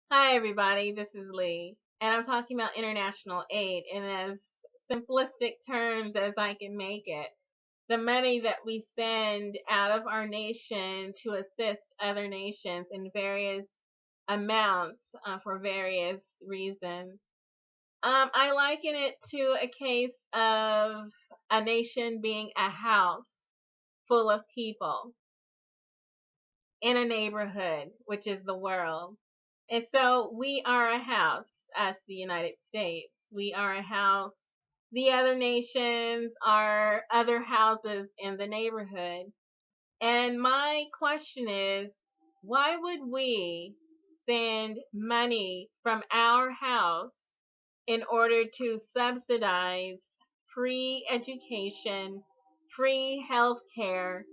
Hi, everybody. This is Lee, and I'm talking about international aid in as simplistic terms as I can make it. The money that we send out of our nation to assist other nations in various amounts for various reasons. I liken it to a case of a nation being a house full of people in a neighborhood, which is the world. And so we are a house as the United States. We are a house. The other nations are other houses in the neighborhood. And my question is, why would we send money from our house in order to subsidize free education, free health care,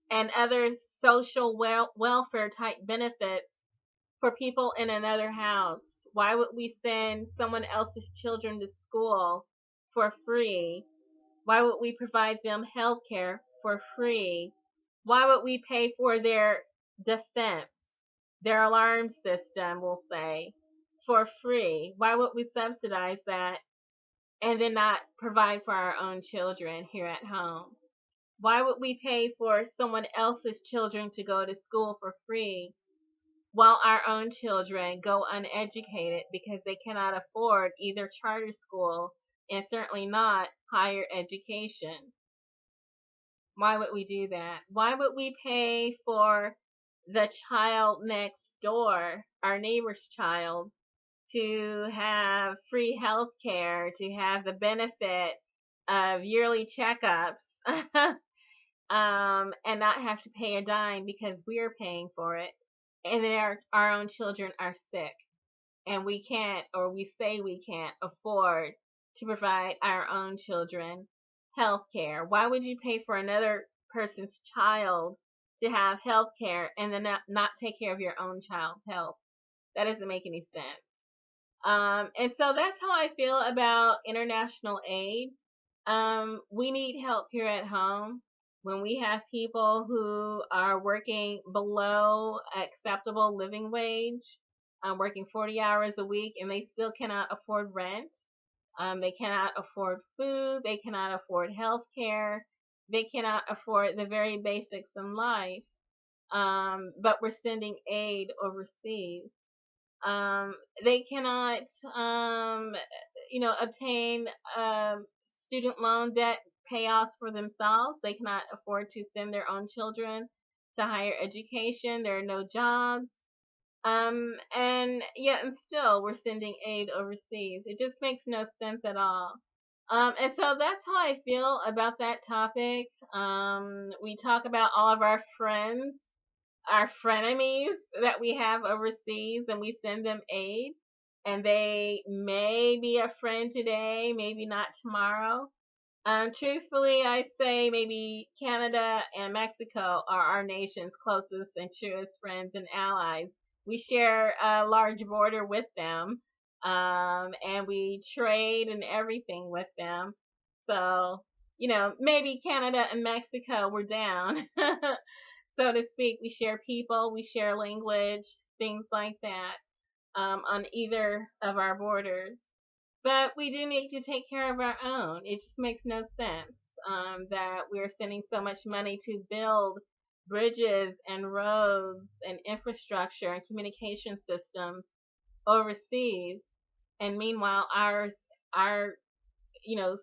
and other social welfare type benefits for people in another house? Why would we send someone else's children to school for free? Why would we provide them health care for free? Why would we pay for their defense, their alarm system, we'll say, for free? Why would we subsidize that and then not provide for our own children here at home? Why would we pay for someone else's children to go to school for free while our own children go uneducated because they cannot afford either charter school and certainly not higher education? Why would we do that? Why would we pay for the child next door, our neighbor's child, to have free health care, to have the benefit of yearly checkups, and not have to pay a dime because we're paying for it? And then our own children are sick and we can't, or we say we can't afford to provide our own children health care. Why would you pay for another person's child to have health care and then not take care of your own child's health? That doesn't make any sense. And so that's how I feel about international aid. We need help here at home. When we have people who are working below acceptable living wage, working 40 hours a week, and they still cannot afford rent, they cannot afford food, they cannot afford health care, they cannot afford the very basics in life, but we're sending aid overseas. They cannot, um, obtain student loan debt payoffs for themselves. They cannot afford to send their own children to higher education. There are no jobs. And yet, and still, we're sending aid overseas. It just makes no sense at all. And so that's how I feel about that topic. We talk about all of our friends, our frenemies that we have overseas, and we send them aid. And they may be a friend today, maybe not tomorrow. Truthfully, I'd say maybe Canada and Mexico are our nation's closest and truest friends and allies. We share a large border with them, and we trade and everything with them. So, maybe Canada and Mexico were down, so to speak. We share people, we share language, things like that, on either of our borders. But we do need to take care of our own. It just makes no sense that we're sending so much money to build bridges and roads and infrastructure and communication systems overseas, and meanwhile our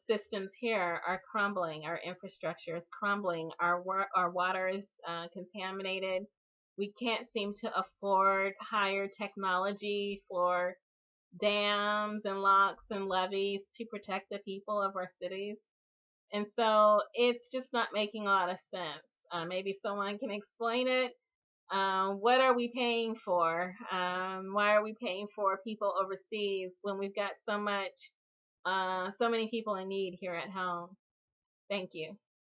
systems here are crumbling. Our infrastructure is crumbling. Our water is contaminated. We can't seem to afford higher technology for dams and locks and levees to protect the people of our cities. And so it's just not making a lot of sense. Maybe someone can explain it. What are we paying for? Why are we paying for people overseas when we've got so many people in need here at home? Thank you.